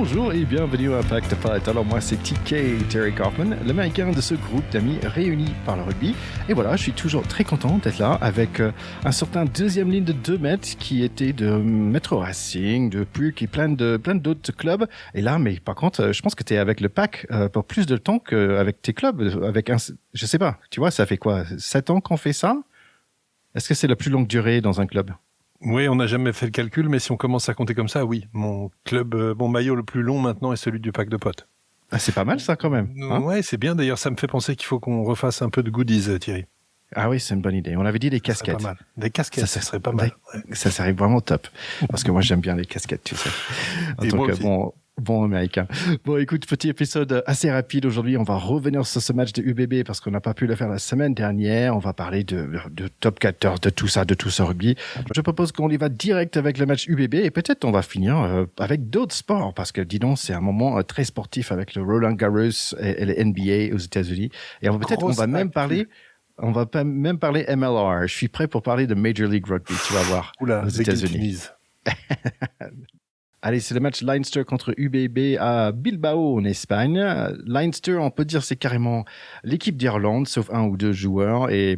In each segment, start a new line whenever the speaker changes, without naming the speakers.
Bonjour et bienvenue à Impact Pot. Alors moi c'est TK, Terry Kaufman, l'américain de ce groupe d'amis réunis par le rugby. Et voilà, je suis toujours très content d'être là avec un certain deuxième ligne de 2 mètres qui était de Metro Racing, de PUC et plein d'autres clubs. Et là, mais par contre, je pense que tu es avec le pack pour plus de temps qu'avec tes clubs. Je sais pas, tu vois, ça fait quoi, 7 ans qu'on fait ça? Est-ce que c'est la plus longue durée dans un club?
Oui, on n'a jamais fait le calcul, mais si on commence à compter comme ça, oui. Mon maillot le plus long maintenant est celui du pack de potes.
Ah, c'est pas mal ça quand même. Hein?
Ouais, c'est bien. D'ailleurs, ça me fait penser qu'il faut qu'on refasse un peu de goodies, Thierry.
Ah oui, c'est une bonne idée. On avait dit des casquettes.
Pas mal. Des casquettes, ça serait pas mal.
Ouais. Ça serait vraiment top. Parce que moi, j'aime bien les casquettes, tu sais. En tant que bon américain. Bon, écoute, petit épisode assez rapide. Aujourd'hui, on va revenir sur ce match de UBB parce qu'on n'a pas pu le faire la semaine dernière. On va parler de top 14, de tout ce rugby. Je propose qu'on y va direct avec le match UBB et peut-être on va finir avec d'autres sports parce que, dis donc, c'est un moment très sportif avec le Roland Garros et les NBA aux États-Unis. Et on va même parler MLR. Je suis prêt pour parler de Major League Rugby, tu vas voir, aux États-Unis. Allez, c'est le match Leinster contre UBB à Bilbao en Espagne. Leinster, on peut dire, c'est carrément l'équipe d'Irlande, sauf un ou deux joueurs. Et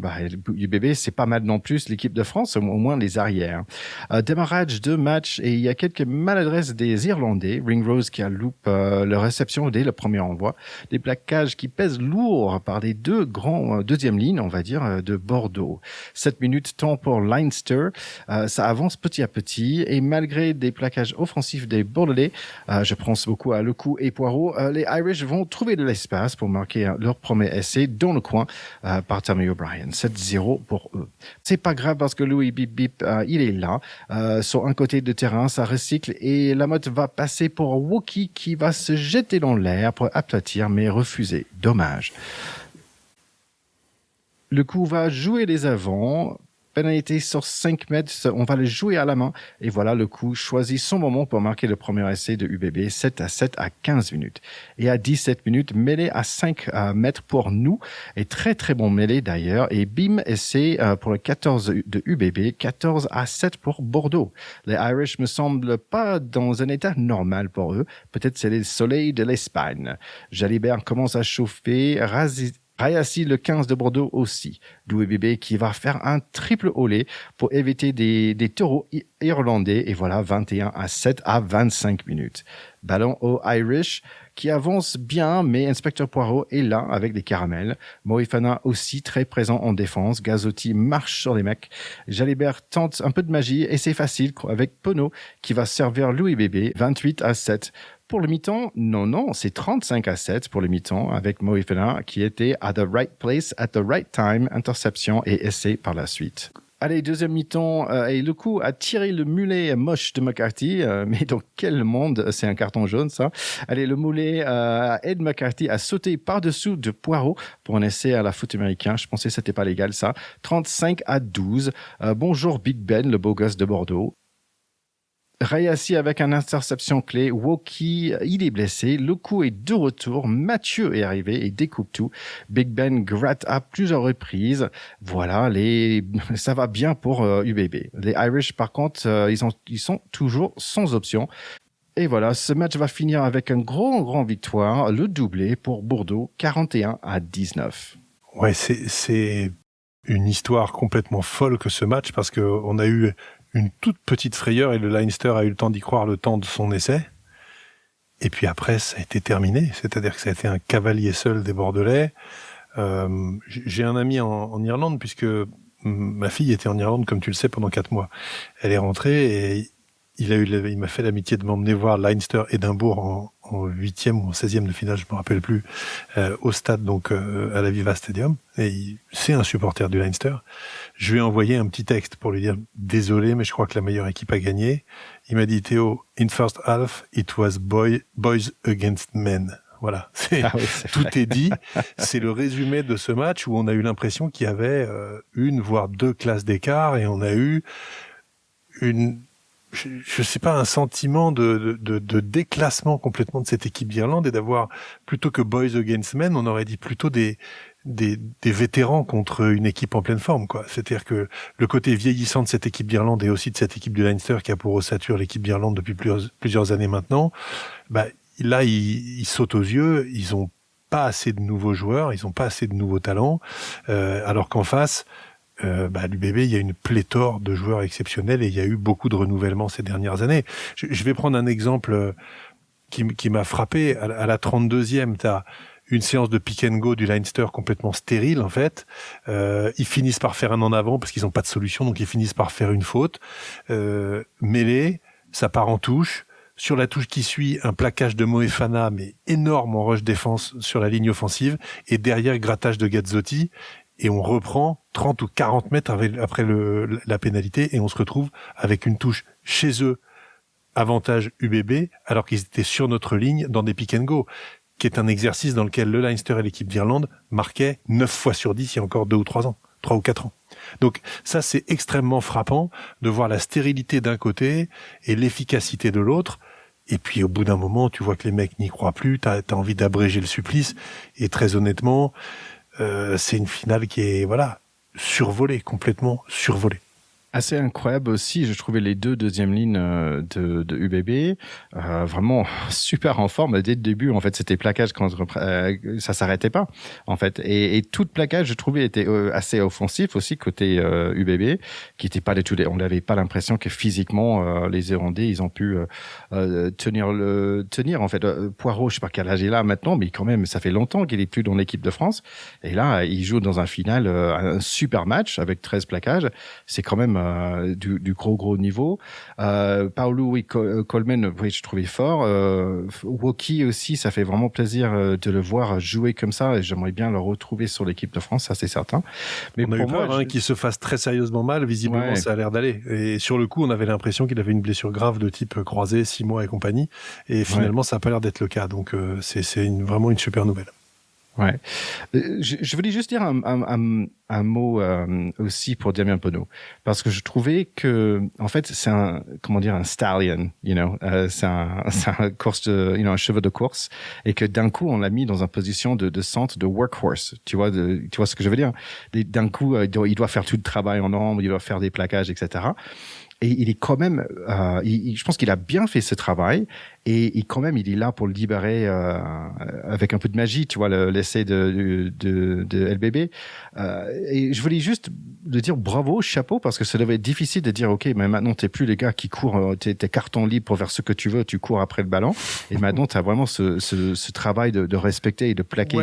UBB, c'est pas mal non plus l'équipe de France, au moins les arrières. Démarrage de match et il y a quelques maladresses des Irlandais. Ringrose qui a loupé leur réception dès le premier envoi. Des plaquages qui pèsent lourd par les deux grands deuxième lignes, on va dire, de Bordeaux. 7 minutes temps pour Leinster. Ça avance petit à petit et malgré des plaquages offensifs des Bordelais, je pense beaucoup à Lecou et Poirot, les Irish vont trouver de l'espace pour marquer leur premier essai dans le coin par Tommy O'Brien. 7-0 pour eux. C'est pas grave parce que Louis Bip Bip, il est là. Sur un côté de terrain, ça recycle et la motte va passer pour Wookie qui va se jeter dans l'air pour aplatir mais refuser. Dommage. Le coup va jouer les avants. Pénalité sur 5 mètres, on va le jouer à la main. Et voilà, le coup choisit son moment pour marquer le premier essai de UBB, 7-7 à 15 minutes. Et à 17 minutes, mêlée à 5 mètres pour nous. Et très très bon mêlée d'ailleurs. Et bim, essai pour le 14 de UBB, 14-7 pour Bordeaux. Les Irish me semblent pas dans un état normal pour eux. Peut-être c'est le soleil de l'Espagne. Jalibert commence à chauffer, Rayassi, le 15 de Bordeaux aussi. D'UBB qui va faire un triple olé pour éviter des taureaux irlandais. Et voilà, 21-7 à 25 minutes. Ballon au Irish qui avance bien, mais Inspecteur Poirot est là avec des caramels. Moefana aussi très présent en défense. Gazzotti marche sur les mecs. Jalibert tente un peu de magie et c'est facile avec Pono qui va servir l'UBB 28-7. Pour le mi-temps, non, c'est 35-7 pour le mi-temps avec Moefana qui était at the right place at the right time, interception et essai par la suite. Allez, deuxième mi-temps, et le coup a tiré le mulet moche de McCarthy, mais dans quel monde, c'est un carton jaune ça. Allez, le mulet Ed McCarthy a sauté par-dessous de Poirot pour un essai à la foot américain. Je pensais que c'était pas légal ça. 35-12. Bonjour Big Ben, le beau gosse de Bordeaux. Rayassi avec une interception clé. Woki, il est blessé. Le coup est de retour. Mathieu est arrivé et découpe tout. Big Ben gratte à plusieurs reprises. Voilà, ça va bien pour UBB. Les Irish, par contre, ils sont toujours sans option. Et voilà, ce match va finir avec une grande victoire, le doublé pour Bordeaux, 41-19.
Ouais, c'est une histoire complètement folle que ce match parce que on a eu une toute petite frayeur et le Leinster a eu le temps d'y croire le temps de son essai. Et puis après, ça a été terminé. C'est-à-dire que ça a été un cavalier seul des Bordelais. J'ai un ami en Irlande puisque ma fille était en Irlande, comme tu le sais, pendant 4 mois. Elle est rentrée et il m'a fait l'amitié de m'emmener voir Leinster-Édimbourg en 8e ou en 16e de finale, je me rappelle plus, au stade, donc à la Viva Stadium. Et c'est un supporter du Leinster. Je lui ai envoyé un petit texte pour lui dire « Désolé, mais je crois que la meilleure équipe a gagné ». Il m'a dit « Théo, in first half, it was boys against men ». Voilà, tout est dit. C'est le résumé de ce match où on a eu l'impression qu'il y avait une voire 2 classes d'écart et on a eu je sais pas, un sentiment de déclassement complètement de cette équipe d'Irlande et d'avoir, plutôt que boys against men, on aurait dit plutôt des des vétérans contre une équipe en pleine forme, quoi. C'est-à-dire que le côté vieillissant de cette équipe d'Irlande et aussi de cette équipe du Leinster qui a pour ossature l'équipe d'Irlande depuis plusieurs années maintenant, bah, là, ils sautent aux yeux, ils ont pas assez de nouveaux joueurs, ils ont pas assez de nouveaux talents, alors qu'en face, l'UBB, il y a une pléthore de joueurs exceptionnels et il y a eu beaucoup de renouvellement ces dernières années. Je vais prendre un exemple qui m'a frappé. À la 32e, tu as une séance de pick and go du Leinster complètement stérile, en fait. Ils finissent par faire un en avant parce qu'ils n'ont pas de solution, donc ils finissent par faire une faute. Mêlée, ça part en touche. Sur la touche qui suit, un plaquage de Moefana, mais énorme en rush défense sur la ligne offensive. Et derrière, grattage de Gazzotti. Et on reprend 30 ou 40 mètres après la pénalité et on se retrouve avec une touche chez eux, avantage UBB, alors qu'ils étaient sur notre ligne dans des pick and go, qui est un exercice dans lequel le Leinster et l'équipe d'Irlande marquaient 9 fois sur 10 il y a encore 2 ou 3 ans, 3 ou 4 ans. Donc ça, c'est extrêmement frappant de voir la stérilité d'un côté et l'efficacité de l'autre. Et puis au bout d'un moment, tu vois que les mecs n'y croient plus, t'as envie d'abréger le supplice. Et très honnêtement, c'est une finale qui est survolée, complètement survolée.
Assez incroyable aussi, je trouvais les deux deuxièmes lignes de UBB vraiment super en forme dès le début. En fait, c'était plaquage quand ça s'arrêtait pas. En fait, et tout le plaquage, je trouvais, était assez offensif aussi côté UBB, qui était pas du tout. On n'avait pas l'impression que physiquement les Irlandais ils ont pu tenir en fait. Poirot, je sais pas quel âge il a maintenant, mais quand même, ça fait longtemps qu'il est plus dans l'équipe de France. Et là, il joue dans un final, un super match avec 13 plaquages. C'est quand même du gros niveau. Paolo Coleman, oui, je trouvais fort. Woki aussi, ça fait vraiment plaisir de le voir jouer comme ça et j'aimerais bien le retrouver sur l'équipe de France, ça c'est certain.
Mais on a eu peur qu'il se fasse très sérieusement mal, visiblement ça a l'air d'aller. Et sur le coup, on avait l'impression qu'il avait une blessure grave de type croisé, 6 mois et compagnie. Et finalement, ça n'a pas l'air d'être le cas. Donc c'est vraiment une super nouvelle.
Ouais. Je voulais juste dire un mot aussi pour Damien Penaud, parce que je trouvais que en fait c'est un stallion, c'est un course un cheveu de course, et que d'un coup on l'a mis dans une position de centre de workhorse. Tu vois ce que je veux dire? D'un coup il doit faire tout le travail en ombre, il doit faire des plaquages, etc. Et il est quand même, je pense qu'il a bien fait ce travail et quand même il est là pour le libérer avec un peu de magie, tu vois, l'essai de LBB. Et je voulais juste de dire bravo, chapeau, parce que ça devait être difficile de dire ok, mais maintenant t'es plus les gars qui courent, t'es carton libre pour faire ce que tu veux, tu cours après le ballon. Et maintenant t'as vraiment ce travail de respecter et de plaquer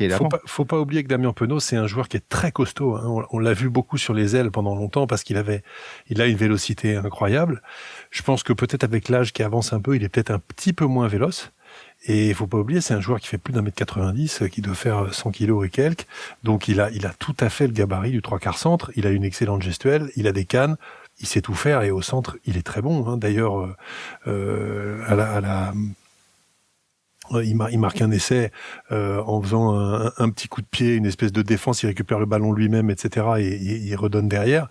l'avant.
Faut pas oublier que Damien Penaud, c'est un joueur qui est très costaud. Hein. On l'a vu beaucoup sur les ailes pendant longtemps parce qu'il a une vélocité incroyable. Je pense que peut-être avec l'âge qui avance un peu, il est peut-être un petit peu moins véloce. Et il faut pas oublier, c'est un joueur qui fait plus d'1m90, qui doit faire 100 kilos et quelques. Donc il a tout à fait le gabarit du 3/4 centre. Il a une excellente gestuelle, il a des cannes, il sait tout faire et au centre, il est très bon. Hein. D'ailleurs, il marque un essai en faisant un petit coup de pied, une espèce de défense, il récupère le ballon lui-même, etc. et il redonne derrière.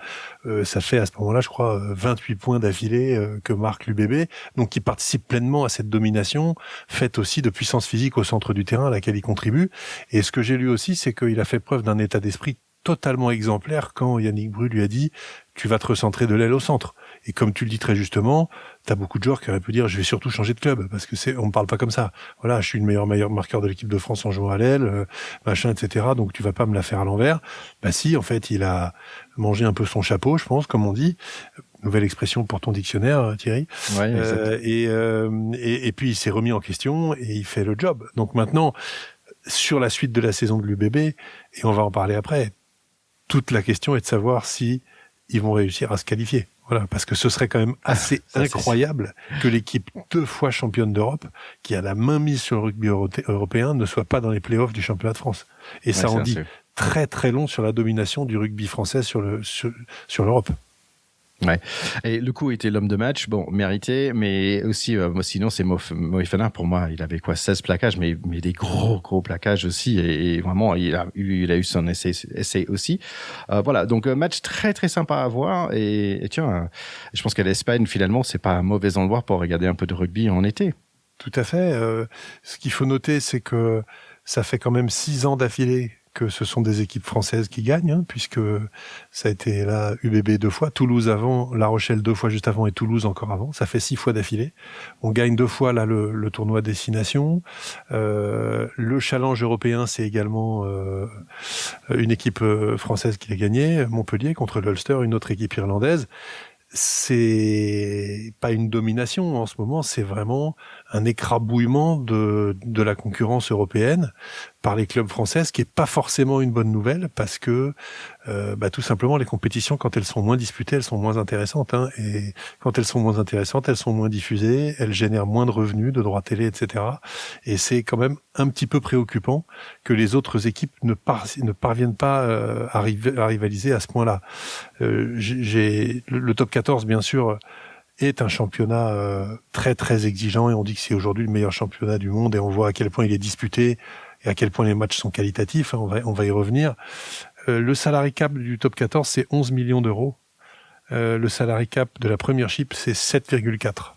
Ça fait à ce moment-là, je crois, 28 points d'affilée que marque l'UBB. Donc il participe pleinement à cette domination, faite aussi de puissance physique au centre du terrain à laquelle il contribue. Et ce que j'ai lu aussi, c'est qu'il a fait preuve d'un état d'esprit totalement exemplaire quand Yannick Bru lui a dit « tu vas te recentrer de l'aile au centre ». Et comme tu le dis très justement, t'as beaucoup de joueurs qui auraient pu dire je vais surtout changer de club parce que on me parle pas comme ça. Voilà, je suis le meilleur marqueur de l'équipe de France en jouant à l'aile, machin, etc. Donc tu vas pas me la faire à l'envers. Bah si, en fait, il a mangé un peu son chapeau, je pense, comme on dit. Nouvelle expression pour ton dictionnaire, Thierry.
Ouais,
et puis il s'est remis en question et il fait le job. Donc maintenant, sur la suite de la saison de l'UBB, et on va en parler après, toute la question est de savoir si ils vont réussir à se qualifier. Voilà, parce que ce serait quand même assez incroyable que l'équipe 2 fois championne d'Europe, qui a la main mise sur le rugby européen, ne soit pas dans les playoffs du championnat de France. Et ça en dit très très long sur la domination du rugby français sur l'Europe.
Ouais. Et le coup était l'homme de match, bon, mérité, mais aussi, sinon, c'est Moefana, pour moi, il avait 16 plaquages, mais des gros plaquages aussi, et vraiment, il a eu son essai aussi. Voilà. Donc, match très, très sympa à voir, et tiens, je pense que l'Espagne, finalement, c'est pas un mauvais endroit pour regarder un peu de rugby en été.
Tout à fait. Ce qu'il faut noter, c'est que ça fait quand même 6 ans d'affilée que ce sont des équipes françaises qui gagnent, hein, puisque ça a été là UBB 2 fois, Toulouse avant, La Rochelle 2 fois juste avant et Toulouse encore avant. Ça fait 6 fois d'affilée. On gagne 2 fois là le tournoi Destination. Le challenge européen, c'est également une équipe française qui l'a gagné, Montpellier contre l'Ulster, une autre équipe irlandaise. C'est pas une domination en ce moment, c'est vraiment un écrabouillement de la concurrence européenne par les clubs français, ce qui est pas forcément une bonne nouvelle parce que tout simplement les compétitions, quand elles sont moins disputées, elles sont moins intéressantes, hein, et quand elles sont moins intéressantes, elles sont moins diffusées, elles génèrent moins de revenus, de droits télé, etc. Et c'est quand même un petit peu préoccupant que les autres équipes ne parviennent pas à rivaliser à ce point-là. Le top 14, bien sûr, est un championnat très très exigeant et on dit que c'est aujourd'hui le meilleur championnat du monde et on voit à quel point il est disputé et à quel point les matchs sont qualitatifs, hein, on va y revenir. Le salary cap du top 14, c'est 11 millions d'euros. Le salary cap de la Premiership, c'est 7,4.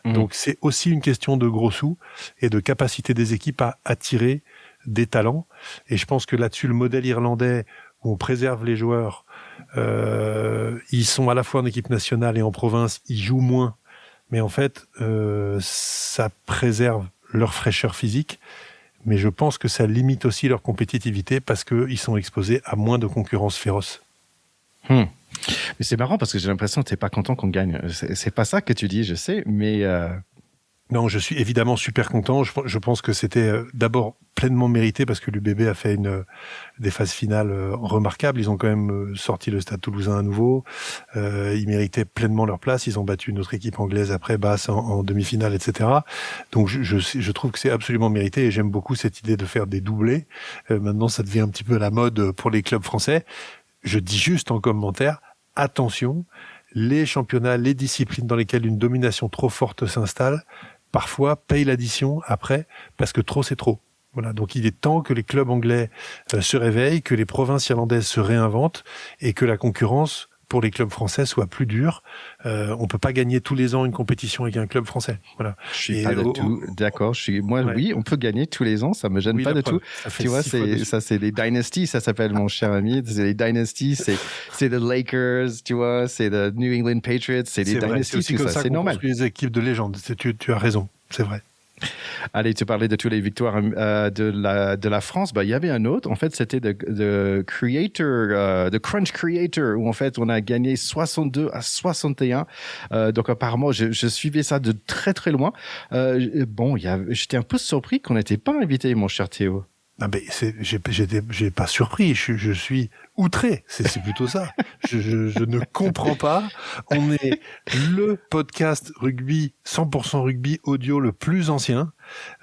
Donc c'est aussi une question de gros sous et de capacité des équipes à attirer des talents. Et je pense que là-dessus, le modèle irlandais où on préserve les joueurs, ils sont à la fois en équipe nationale et en province, ils jouent moins. Mais en fait, ça préserve leur fraîcheur physique. Mais je pense que ça limite aussi leur compétitivité parce qu'ils sont exposés à moins de concurrence féroce.
Mais c'est marrant parce que j'ai l'impression que tu n'es pas content qu'on gagne. C'est pas ça que tu dis, je sais, mais...
Non, je suis évidemment super content. Je pense que c'était d'abord pleinement mérité parce que l'UBB a fait des phases finales remarquables. Ils ont quand même sorti le Stade Toulousain à nouveau. Ils méritaient pleinement leur place. Ils ont battu une autre équipe anglaise après, Bath, en demi-finale, etc. Donc je trouve que c'est absolument mérité et j'aime beaucoup cette idée de faire des doublés. Maintenant, ça devient un petit peu la mode pour les clubs français. Je dis juste en commentaire, attention, les championnats, les disciplines dans lesquelles une domination trop forte s'installe, parfois payent l'addition après, parce que trop c'est trop. Voilà, donc il est temps que les clubs anglais se réveillent, que les provinces irlandaises se réinventent et que la concurrence pour les clubs français soit plus dure. On peut pas gagner tous les ans une compétition avec un club français. Voilà.
Je suis pas du tout d'accord. Oui, on peut gagner tous les ans, ça me gêne pas du tout. Tu vois, c'est les dynasties, ça s'appelle, mon cher ami. C'est les dynasties, c'est les Lakers, tu vois, c'est les New England Patriots, c'est les dynasties,
c'est tout ça. C'est normal. Les équipes de légende. Tu as raison, c'est vrai.
Allez, tu parlais de toutes les victoires de la France. Il y avait un autre. En fait, c'était de Crunch Creator, où en fait, on a gagné 62-61. Donc, apparemment, je suivais ça de très, très loin. J'étais un peu surpris qu'on n'était pas invité, mon cher Théo.
Ah ben, j'ai pas surpris. Je suis outré. C'est plutôt ça. Je ne comprends pas. On est le podcast rugby 100% rugby audio le plus ancien.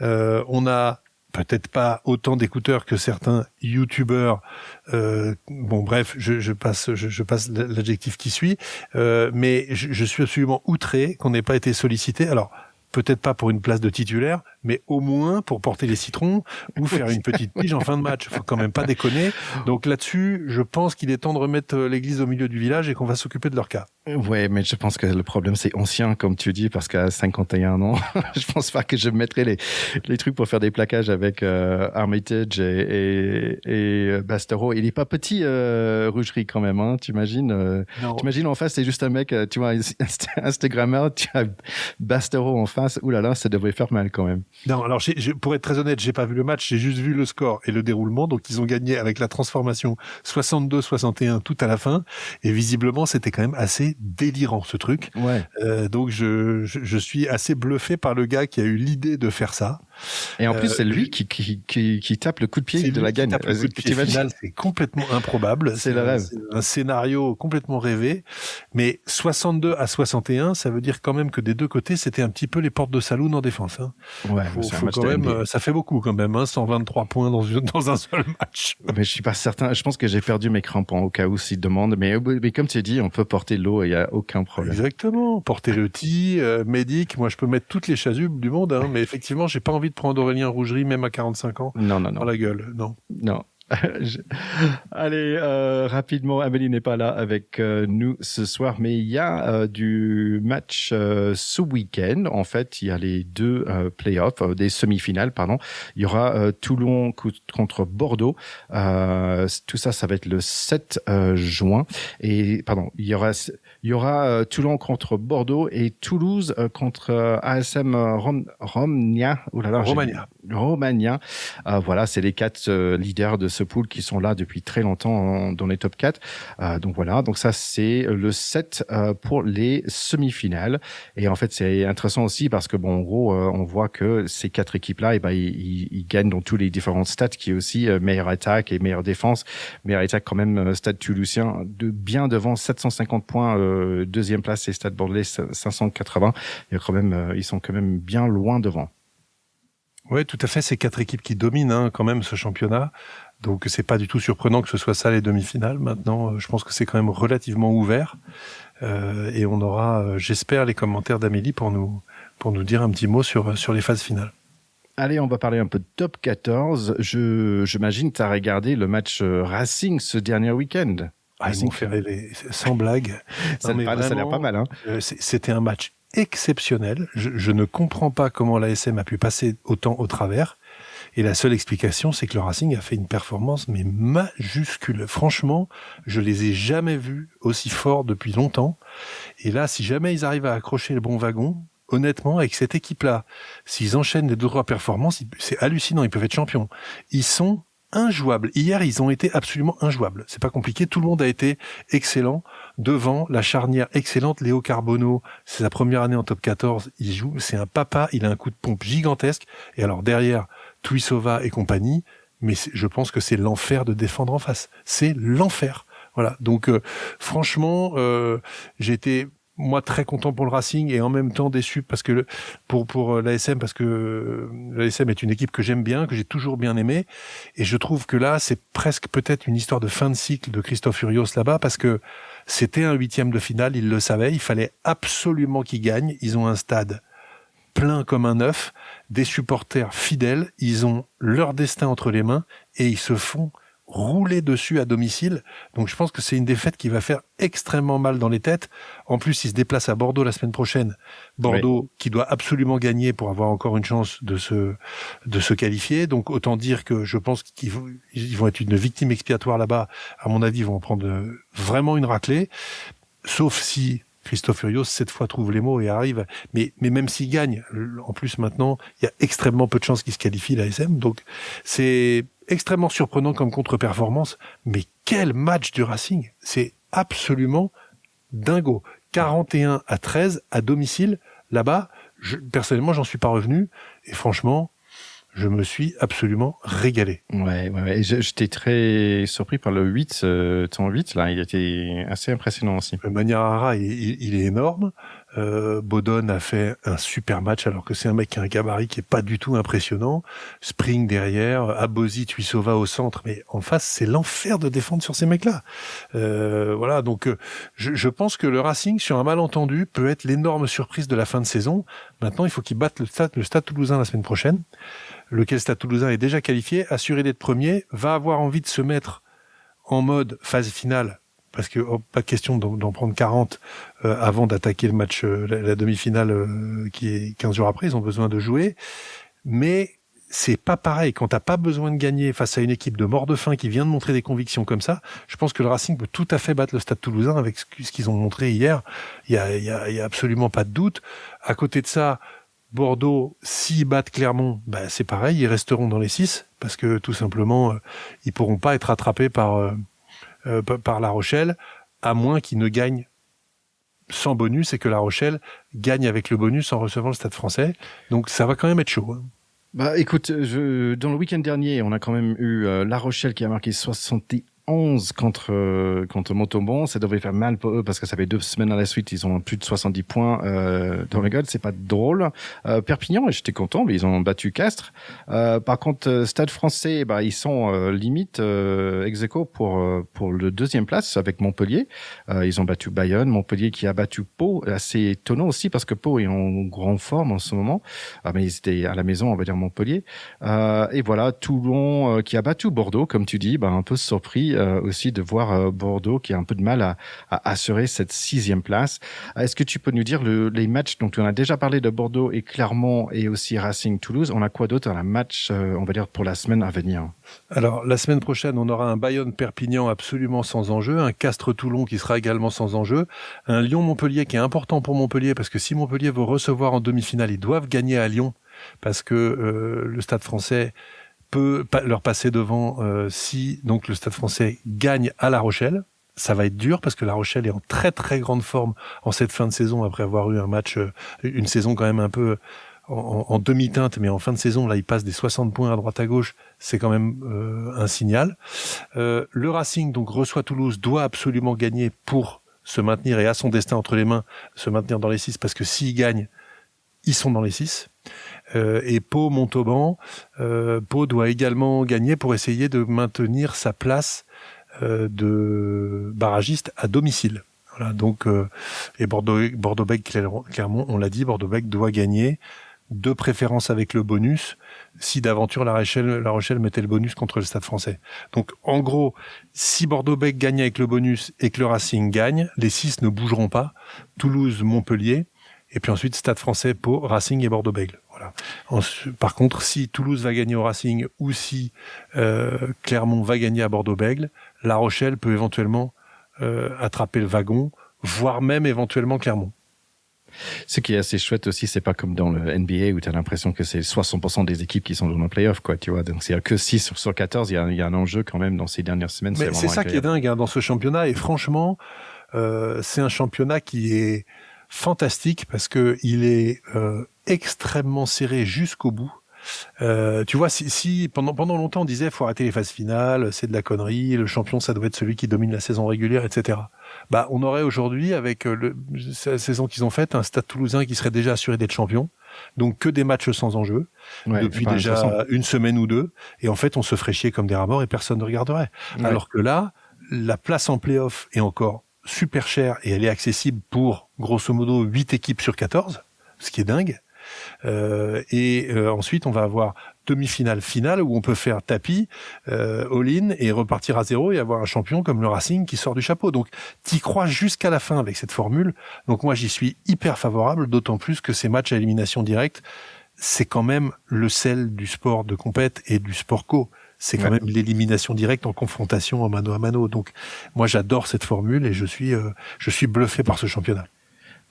On a peut-être pas autant d'écouteurs que certains youtubeurs. Bref, je passe l'adjectif qui suit. Mais je suis absolument outré qu'on n'ait pas été sollicité. Alors, peut-être pas pour une place de titulaire, mais au moins pour porter les citrons ou faire une petite pige en fin de match. Faut quand même pas déconner. Donc là-dessus, je pense qu'il est temps de remettre l'église au milieu du village et qu'on va s'occuper de leur cas.
Ouais, mais je pense que le problème, c'est ancien, comme tu dis, parce qu'à 51 ans, je pense pas que je mettrai les trucs pour faire des plaquages avec Armitage et Bastereau. Il est pas petit, Rougerie, quand même, hein, t'imagines t'imagines en face, c'est juste un mec, tu vois, Instagrammeur, tu as Bastereau en face. Ouh là là, ça devrait faire mal quand même.
Non, alors pour être très honnête, j'ai pas vu le match, j'ai juste vu le score et le déroulement. Donc ils ont gagné avec la transformation 62-61 tout à la fin. Et visiblement, c'était quand même assez délirant ce truc.
Ouais.
Donc je suis assez bluffé par le gars qui a eu l'idée de faire ça.
Et en plus, c'est lui qui tape le coup de pied de la gagne.
Le coup de pied final, c'est complètement improbable.
C'est le rêve.
C'est un scénario complètement rêvé. Mais 62-61, ça veut dire quand même que des deux côtés, c'était un petit peu les portes de saloon en défense. Hein.
Ouais,
faut quand même, ça fait beaucoup quand même, hein, 123 points dans un seul match.
Mais je suis pas certain. Je pense que j'ai perdu mes crampons au cas où s'ils demandent. Mais comme tu dis, on peut porter l'eau et il y a aucun problème.
Exactement. Porter le tea, médic. Moi, je peux mettre toutes les chasubes du monde, hein, mais effectivement, j'ai pas envie de prendre Aurélien Rougerie, même à 45 ans.
Non.
Dans la gueule. Non.
Je- Allez, rapidement, Amélie n'est pas là avec nous ce soir, mais il y a du match ce week-end. En fait, il y a les deux playoffs, des semi-finales, pardon. Il y aura Toulon contre Bordeaux. Tout ça, ça va être le 7 juin. Et pardon, il y aura Toulon contre Bordeaux et Toulouse contre ASM Romania. Oh là là, Romania. Voilà, c'est les quatre leaders de ce pool qui sont là depuis très longtemps dans les top 4. Donc voilà, donc ça c'est le 7 pour les semi-finales. Et en fait, c'est intéressant aussi parce que bon, en gros, on voit que ces quatre équipes-là, ils gagnent dans tous les différents stats, qui est aussi meilleure attaque et meilleure défense. Meilleure attaque quand même, Stade Toulousien bien devant, 750 points. Deuxième place, c'est Stade Bordelais 580. Il y a quand même, ils sont quand même bien loin devant.
Ouais, tout à fait. C'est quatre équipes qui dominent quand même ce championnat. Donc c'est pas du tout surprenant que ce soit ça les demi-finales. Maintenant, je pense que c'est quand même relativement ouvert. Et on aura, j'espère, les commentaires d'Amélie pour nous dire un petit mot sur les phases finales.
Allez, on va parler un peu de top 14. J'imagine que tu as regardé le match Racing ce dernier week-end.
Ils m'ont fait rêver, sans blague.
Ça a l'air pas mal. Hein.
C'était un match exceptionnel. Je ne comprends pas comment l'ASM a pu passer autant au travers. Et la seule explication, c'est que le Racing a fait une performance mais majuscule. Franchement, je les ai jamais vus aussi forts depuis longtemps. Et là, si jamais ils arrivent à accrocher le bon wagon, honnêtement, avec cette équipe-là, s'ils enchaînent les 2-3 performances, c'est hallucinant. Ils peuvent être champions. Ils sont injouables. Hier, ils ont été absolument injouables. C'est pas compliqué. Tout le monde a été excellent. Devant, la charnière excellente. Léo Carbonneau, c'est sa première année en top 14. Il joue. C'est un papa. Il a un coup de pompe gigantesque. Et alors, derrière, Tuisova et compagnie. Mais je pense que c'est l'enfer de défendre en face. C'est l'enfer. Voilà. Donc, franchement, j'ai été moi très content pour le Racing et en même temps déçu parce que pour l'ASM, parce que l'ASM est une équipe que j'aime bien, que j'ai toujours bien aimée, et je trouve que là c'est presque peut-être une histoire de fin de cycle de Christophe Furios là-bas, parce que c'était un 8e de finale, ils le savaient, il fallait absolument qu'ils gagnent. Ils ont un stade plein comme un œuf, des supporters fidèles, ils ont leur destin entre les mains et ils se font rouler dessus à domicile. Donc je pense que c'est une défaite qui va faire extrêmement mal dans les têtes. En plus, ils se déplacent à Bordeaux la semaine prochaine. Bordeaux qui doit absolument gagner pour avoir encore une chance de se qualifier. Donc autant dire que je pense qu'ils vont être une victime expiatoire là-bas. À mon avis, ils vont en prendre vraiment une raclée. Sauf si Christophe Furios, cette fois, trouve les mots et arrive. Mais même s'il gagne, en plus maintenant, il y a extrêmement peu de chances qu'il se qualifie, l'ASM. Donc c'est extrêmement surprenant comme contre-performance. Mais quel match du Racing! C'est absolument dingo. 41-13 à domicile, là-bas. Personnellement, j'en suis pas revenu. Et franchement, je me suis absolument régalé.
Ouais. J'étais très surpris par le 8, ton 8, là. Il était assez impressionnant aussi.
Maniarara, il est énorme. Bodon a fait un super match alors que c'est un mec qui a un gabarit qui est pas du tout impressionnant. Spring derrière, Abosi, Tuisova au centre, mais en face c'est l'enfer de défendre sur ces mecs-là. Voilà, donc je pense que le Racing sur un malentendu peut être l'énorme surprise de la fin de saison. Maintenant, il faut qu'ils battent le Stade Toulousain la semaine prochaine, lequel Stade Toulousain est déjà qualifié, assuré d'être premier, va avoir envie de se mettre en mode phase finale. Parce que pas de question d'en prendre 40 avant d'attaquer le match, la demi-finale qui est 15 jours après. Ils ont besoin de jouer. Mais c'est pas pareil. Quand t'as pas besoin de gagner face à une équipe de mort de faim qui vient de montrer des convictions comme ça, je pense que le Racing peut tout à fait battre le Stade Toulousain avec ce qu'ils ont montré hier. Il y a absolument pas de doute. À côté de ça, Bordeaux, s'ils battent Clermont, c'est pareil. Ils resteront dans les 6 parce que tout simplement, ils pourront pas être rattrapés par La Rochelle, à moins qu'ils ne gagnent sans bonus et que La Rochelle gagne avec le bonus en recevant le Stade Français. Donc ça va quand même être chaud.
Écoute, dans le week-end dernier, on a quand même eu La Rochelle qui a marqué 71 11 contre Montauban. Ça devrait faire mal pour eux parce que ça fait 2 semaines à la suite, ils ont plus de 70 points dans le gueule. C'est pas drôle. Perpignan, j'étais content, mais ils ont battu Castres. Par contre, Stade Français, ils sont limite ex-aequo pour le deuxième place avec Montpellier. Ils ont battu Bayonne, Montpellier qui a battu Pau. Assez étonnant aussi parce que Pau est en grande forme en ce moment. Mais ils étaient à la maison, on va dire Montpellier. Et voilà, Toulon qui a battu Bordeaux, comme tu dis, un peu surpris aussi de voir Bordeaux qui a un peu de mal à assurer cette 6e place. Est-ce que tu peux nous dire les matchs dont on a déjà parlé de Bordeaux et Clermont et aussi Racing Toulouse, on a quoi d'autre dans la match, on va dire, pour la semaine à venir?
Alors, la semaine prochaine, on aura un Bayonne-Perpignan absolument sans enjeu, un Castres-Toulon qui sera également sans enjeu, un Lyon-Montpellier qui est important pour Montpellier parce que si Montpellier veut recevoir en demi-finale, ils doivent gagner à Lyon parce que le Stade Français peut leur passer devant si donc le Stade Français gagne à La Rochelle. Ça va être dur parce que La Rochelle est en très très grande forme en cette fin de saison après avoir eu un match, une saison quand même un peu en demi-teinte, mais en fin de saison, là, ils passent des 60 points à droite à gauche, c'est quand même un signal. Le Racing donc reçoit Toulouse, doit absolument gagner pour se maintenir et a son destin entre les mains, se maintenir dans les 6 parce que s'ils gagnent, ils sont dans les 6. Et Pau, Montauban, Pau doit également gagner pour essayer de maintenir sa place de barragiste à domicile. Voilà, donc et Bordeaux-Bègles, Clermont, on l'a dit, Bordeaux-Bègles doit gagner, de préférence avec le bonus, si d'aventure La Rochelle mettait le bonus contre le Stade Français. Donc en gros, si Bordeaux-Bègles gagne avec le bonus et que le Racing gagne, les 6 ne bougeront pas. Toulouse, Montpellier. Et puis ensuite, Stade Français, Pau, Racing et Bordeaux-Bègles. Voilà. Par contre, si Toulouse va gagner au Racing ou si Clermont va gagner à Bordeaux-Bègles, La Rochelle peut éventuellement attraper le wagon, voire même éventuellement Clermont.
Ce qui est assez chouette aussi, c'est pas comme dans le NBA où tu as l'impression que c'est 60% des équipes qui sont dans le play-off, quoi, tu vois. Donc, c'est que 6 sur 14, il y a un enjeu quand même dans ces dernières semaines.
Mais c'est ça qui est dingue, dans ce championnat. Et franchement, c'est un championnat qui est fantastique parce que il est extrêmement serré jusqu'au bout. Tu vois, si pendant longtemps on disait faut arrêter les phases finales, c'est de la connerie, le champion ça doit être celui qui domine la saison régulière, etc. On aurait aujourd'hui avec la saison qu'ils ont faite un Stade Toulousain qui serait déjà assuré d'être champion, donc que des matchs sans enjeu depuis déjà une semaine ou deux, et en fait on se ferait chier comme des rats morts et personne ne regarderait. Ouais. Alors que là, la place en play-off est encore super chère et elle est accessible pour grosso modo 8 équipes sur 14, ce qui est dingue. Ensuite on va avoir demi-finale, finale où on peut faire tapis, all-in et repartir à zéro et avoir un champion comme le Racing qui sort du chapeau. Donc t'y crois jusqu'à la fin avec cette formule. Donc moi j'y suis hyper favorable, d'autant plus que ces matchs à élimination directe, c'est quand même le sel du sport de compète et du sport co. C'est quand même l'élimination directe en confrontation en mano à mano. Donc moi j'adore cette formule et je suis bluffé par ce championnat.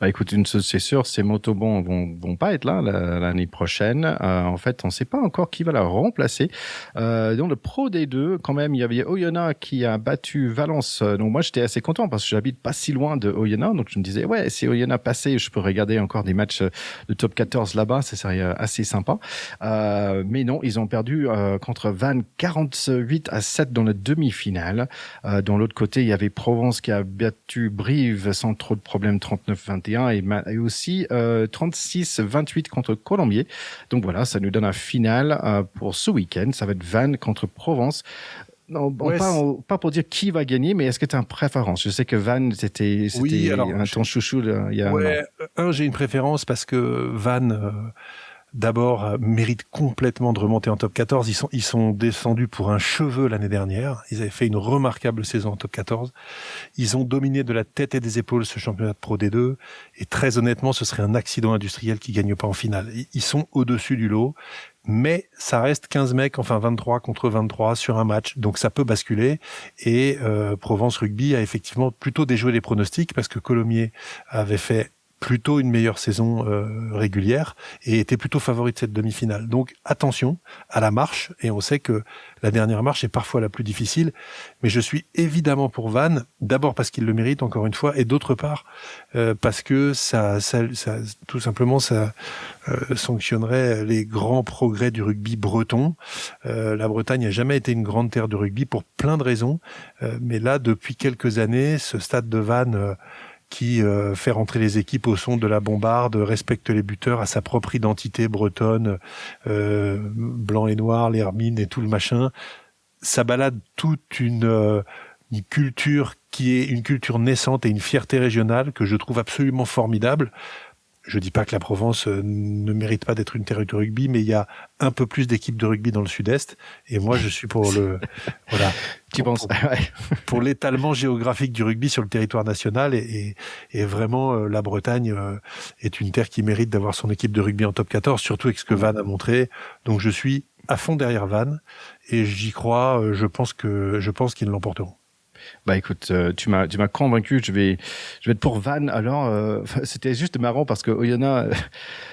Écoute, une chose c'est sûr, ces Montauban vont pas être là l'année prochaine. En fait, on ne sait pas encore qui va la remplacer. Dans le Pro D2, quand même, il y avait Oyonnax qui a battu Valence. Donc moi, j'étais assez content parce que j'habite pas si loin de Oyonnax. Donc je me disais, ouais, si Oyonnax passait, je peux regarder encore des matchs de top 14 là-bas. Ça serait assez sympa. Mais non, ils ont perdu contre Vannes 48-7 dans la demi-finale. Dans l'autre côté, il y avait Provence qui a battu Brive sans trop de problèmes 39-21. Et aussi 36-28 contre Colombier. Donc voilà, ça nous donne un final pour ce week-end. Ça va être Vannes contre Provence. Non, pas pour dire qui va gagner, mais est-ce que tu as une préférence? Je sais que Vannes, c'était ton chouchou il y a un an.
J'ai une préférence parce que Vannes... D'abord, mérite complètement de remonter en top 14. Ils sont descendus pour un cheveu l'année dernière. Ils avaient fait une remarquable saison en top 14. Ils ont dominé de la tête et des épaules ce championnat de Pro D2. Et très honnêtement, ce serait un accident industriel qui gagne pas en finale. Ils sont au-dessus du lot. Mais ça reste 15 mecs, enfin 23 contre 23 sur un match. Donc ça peut basculer. Et Provence Rugby a effectivement plutôt déjoué les pronostics parce que Colomiers avait fait plutôt une meilleure saison régulière et était plutôt favori de cette demi-finale. Donc attention à la marche, et on sait que la dernière marche est parfois la plus difficile, mais je suis évidemment pour Vannes, d'abord parce qu'il le mérite encore une fois, et d'autre part parce que ça tout simplement ça sanctionnerait les grands progrès du rugby breton. La Bretagne n'a jamais été une grande terre de rugby pour plein de raisons, mais là depuis quelques années, ce stade de Vannes qui fait rentrer les équipes au son de la bombarde, respecte les buteurs à sa propre identité bretonne, blanc et noir, l'hermine et tout le machin. Ça balade toute une culture qui est une culture naissante et une fierté régionale que je trouve absolument formidable. Je dis pas que la Provence ne mérite pas d'être une terre de rugby, mais il y a un peu plus d'équipes de rugby dans le sud-est, et moi je suis pour le voilà.
Tu penses
pour l'étalement géographique du rugby sur le territoire national, et vraiment la Bretagne est une terre qui mérite d'avoir son équipe de rugby en top 14, surtout avec ce que Vannes a montré. Donc je suis à fond derrière Vannes et j'y crois. Je pense qu'ils l'emporteront.
Bah écoute, tu m'as convaincu. Je vais être pour Vannes. Alors, c'était juste marrant parce que Oyonnax,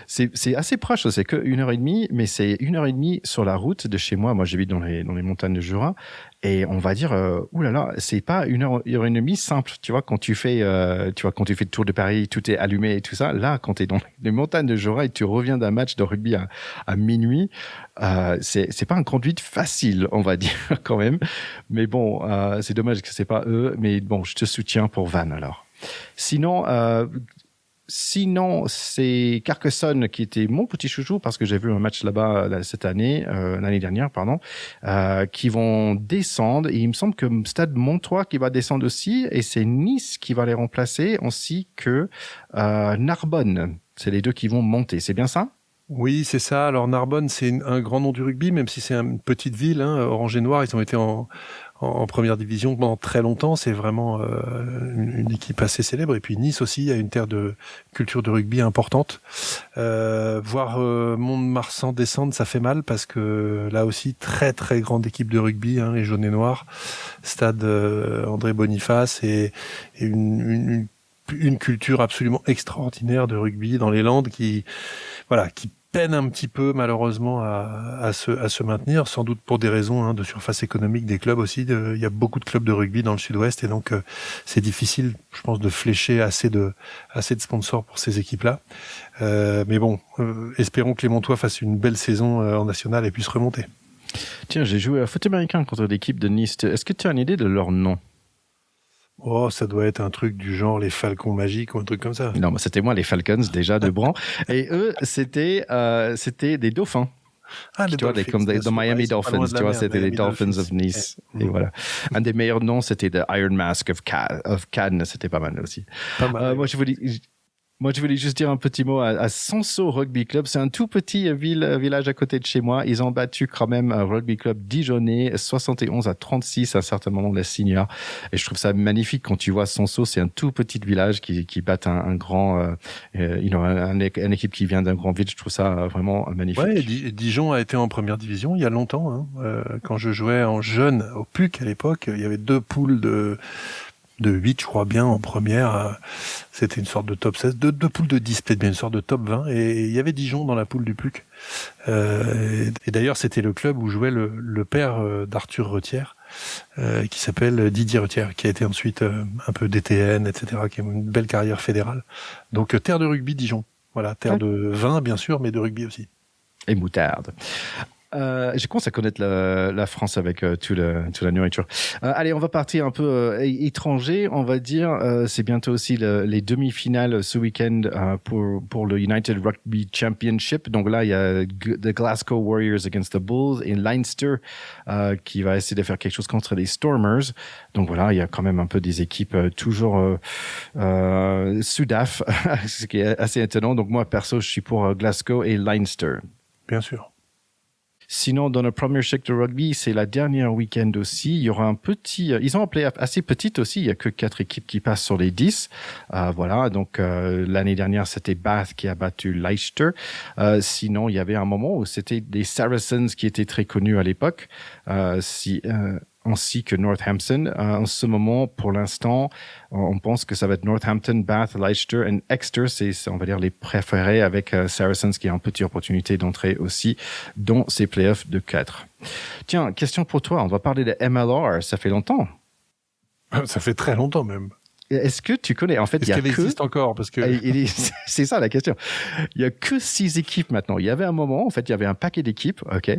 c'est assez proche. C'est que 1h30, mais c'est 1h30 sur la route de chez moi. Moi, j'habite dans les montagnes de Jura. Et on va dire, oulala, c'est pas 1h30 simple. Tu vois, quand tu fais le tour de Paris, tout est allumé et tout ça. Là, quand tu es dans les montagnes de Jura et tu reviens d'un match de rugby à minuit, c'est pas une conduite facile, on va dire, quand même. Mais bon, c'est dommage que c'est pas eux. Mais bon, je te soutiens pour Vannes, alors. Sinon, c'est Carcassonne qui était mon petit chouchou parce que j'ai vu un match là-bas l'année dernière, qui vont descendre. Et il me semble que Stade Montois qui va descendre aussi, et c'est Nice qui va les remplacer, ainsi que Narbonne. C'est les deux qui vont monter. C'est bien ça?
Oui, c'est ça. Alors Narbonne, c'est un grand nom du rugby, même si c'est une petite ville. Orange et Noir, ils ont été en première division pendant très longtemps. C'est vraiment une équipe assez célèbre. Et puis Nice aussi a une terre de culture de rugby importante. Voir Mont-de-Marsan descendre, ça fait mal parce que là aussi, très très grande équipe de rugby, les jaunes et noirs. Stade André Boniface et une culture absolument extraordinaire de rugby dans les Landes qui peine un petit peu malheureusement à se maintenir, sans doute pour des raisons de surface économique des clubs aussi. Il y a beaucoup de clubs de rugby dans le sud-ouest et donc c'est difficile, je pense, de flécher assez de sponsors pour ces équipes-là. Mais bon, espérons que les Montois fassent une belle saison en national et puissent remonter.
Tiens, j'ai joué à foot américain contre l'équipe de Nice. Est-ce que tu as une idée de leur nom?
Oh, ça doit être un truc du genre les Falcons magiques ou un truc comme ça.
Non, mais c'était moi, les Falcons, déjà, de Bran. Et eux, c'était des dauphins.
Ah, les
Dolphins. Comme the Miami Dolphins, tu vois, c'était les Dolphins of Nice. Et voilà. Un des meilleurs noms, c'était The Iron Mask of Cannes. C'était pas mal aussi.
Pas mal.
Moi, je voulais juste dire un petit mot à Sanso Rugby Club. C'est un tout petit village à côté de chez moi. Ils ont battu quand même un rugby club dijonnais 71-36 à un certain moment de la senior. Et je trouve ça magnifique quand tu vois Sanso. C'est un tout petit village qui bat un grand, une équipe qui vient d'un grand ville. Je trouve ça vraiment magnifique.
Ouais, Dijon a été en première division il y a longtemps. Quand je jouais en jeune au PUC à l'époque, il y avait 2 poules de 8, je crois bien, en première. C'était une sorte de top 16. 2 poules de 10, peut-être bien une sorte de top 20. Et il y avait Dijon dans la poule du PUC. Et d'ailleurs, c'était le club où jouait le père d'Arthur Retière, qui s'appelle Didier Retière, qui a été ensuite un peu DTN, etc., qui a une belle carrière fédérale. Donc, terre de rugby Dijon. Voilà, terre de vin, bien sûr, mais de rugby aussi.
Et moutarde. Je commence à connaître la France avec toute la nourriture. Allez, on va partir un peu étranger. On va dire, c'est bientôt aussi les demi-finales ce week-end pour le United Rugby Championship. Donc là, il y a the Glasgow Warriors against the Bulls et Leinster qui va essayer de faire quelque chose contre les Stormers. Donc voilà, il y a quand même un peu des équipes toujours Sudaf, ce qui est assez étonnant. Donc moi, perso, je suis pour Glasgow et Leinster.
Bien sûr.
Sinon, dans le Premiership de rugby, c'est la dernière week-end aussi. Il y aura un petit... ils ont appelé assez petite aussi. Il y a que 4 équipes qui passent sur les 10. Voilà. Donc, l'année dernière, c'était Bath qui a battu Leicester. Sinon, il y avait un moment où c'était des Saracens qui étaient très connus à l'époque. ainsi que Northampton. En ce moment, pour l'instant, on pense que ça va être Northampton, Bath, Leicester et Exeter. C'est, on va dire, les préférés avec Saracens qui a une petite opportunité d'entrer aussi dans ces playoffs de 4. Tiens, question pour toi. On va parler de MLR. Ça fait longtemps.
Ça fait très longtemps même.
Est-ce que tu connais? En fait,
Est-ce qu'elle existe encore? Parce que
c'est ça la question. Il y a que 6 équipes maintenant. Il y avait un moment, en fait, il y avait un paquet d'équipes. Ok.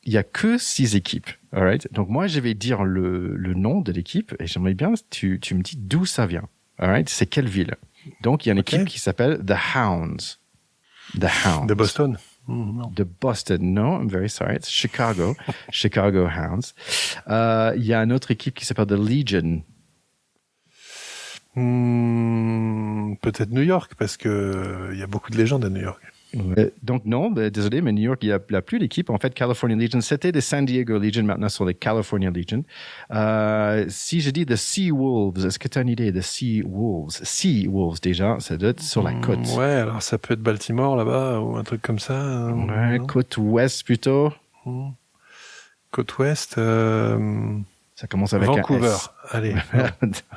Il y a que 6 équipes. Alright. Donc moi, je vais dire le nom de l'équipe et j'aimerais bien tu me dis d'où ça vient. Alright. C'est quelle ville? Donc il y a une équipe qui s'appelle The Hounds. The Hounds.
De Boston.
De Boston. No, I'm very sorry. It's Chicago. Chicago Hounds. Il y a une autre équipe qui s'appelle The Legion.
Peut-être New York, parce que il y a beaucoup de légendes à New York.
Donc non, désolé, mais New York, il n'y a plus d'équipe. En fait, California Legion, c'était des San Diego Legion, maintenant sur les California Legion. Si je dis The Sea Wolves, est-ce que tu as une idée de Sea Wolves? Sea Wolves, déjà, ça doit être sur la côte.
Ouais, alors ça peut être Baltimore là-bas, ou un truc comme ça.
Ouais, côte ouest plutôt.
Côte ouest.
Ça commence avec
Vancouver.
un S.
Allez.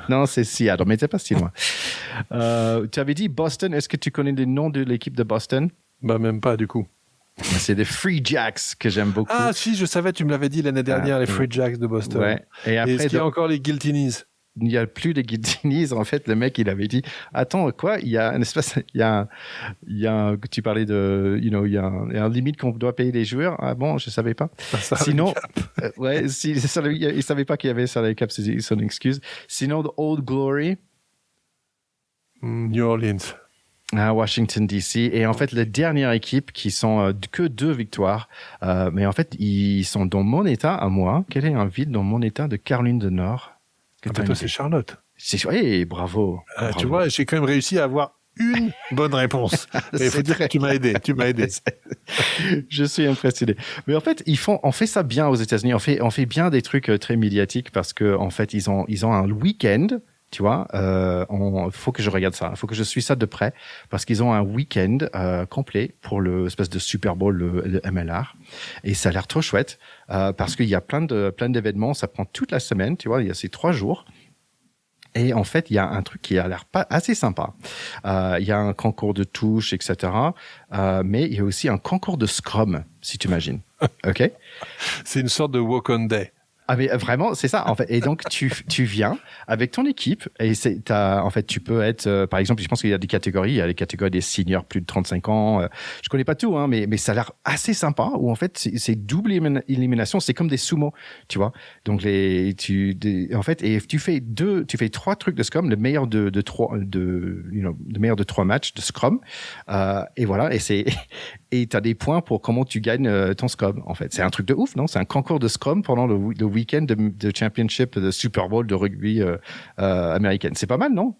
Non, c'est Seattle, mais c'est pas si loin. Tu avais dit Boston. Est-ce que tu connais le nom de l'équipe de Boston?
Bah, même pas, du coup.
C'est les Free Jacks que j'aime beaucoup.
Ah, si, je savais, tu me l'avais dit l'année dernière, les Free Jacks de Boston.
Ouais. Et après,
est-ce qu'il y a encore les Guilty Knees?
Il n'y a plus de Guilty. En fait, le mec, il avait dit, attends, quoi? Il y a une espèce, tu parlais de, il y a un limite qu'on doit payer les joueurs. Ah bon, je savais pas. Sinon, il savait pas qu'il y avait salary cap, c'est son excuse. Sinon, the Old Glory.
New Orleans.
À Washington, D.C. Et en fait, la dernière équipe qui sont que 2 victoires. Mais en fait, ils sont dans mon état à moi. Quel est un ville dans mon état de Caroline du Nord?
Toi, c'est Charlotte.
Oui, bravo.
Tu vois, j'ai quand même réussi à avoir une bonne réponse. Il faut dire que tu m'as aidé.
Je suis impressionné. Mais en fait, on fait ça bien aux États-Unis. On fait bien des trucs très médiatiques parce que en fait, ils ont un week-end. Tu vois, faut que je regarde ça. Faut que je suis ça de près parce qu'ils ont un week-end complet pour le espèce de Super Bowl, le MLR. Et ça a l'air trop chouette parce qu'il y a plein d'événements. Ça prend toute la semaine. Tu vois, il y a ces 3 jours. Et en fait, il y a un truc qui a l'air pas assez sympa. Il y a un concours de touches, etc. Mais il y a aussi un concours de scrum, si tu imagines. Ok.
C'est une sorte de walk-on day.
Ah mais vraiment, c'est ça en fait. Et donc tu viens avec ton équipe et en fait tu peux être par exemple, je pense qu'il y a des catégories, il y a les catégories des seniors plus de 35 ans. Je connais pas tout hein, mais ça a l'air assez sympa où en fait c'est double élimination, c'est comme des sumo, tu vois. Donc en fait et tu fais 3 trucs de scrum, le meilleur de 3 matchs de scrum et voilà et t'as des points pour comment tu gagnes ton scrum en fait. C'est un truc de ouf, non? C'est un concours de scrum pendant le week-end de championship de Super Bowl de rugby américaine. C'est pas mal, non?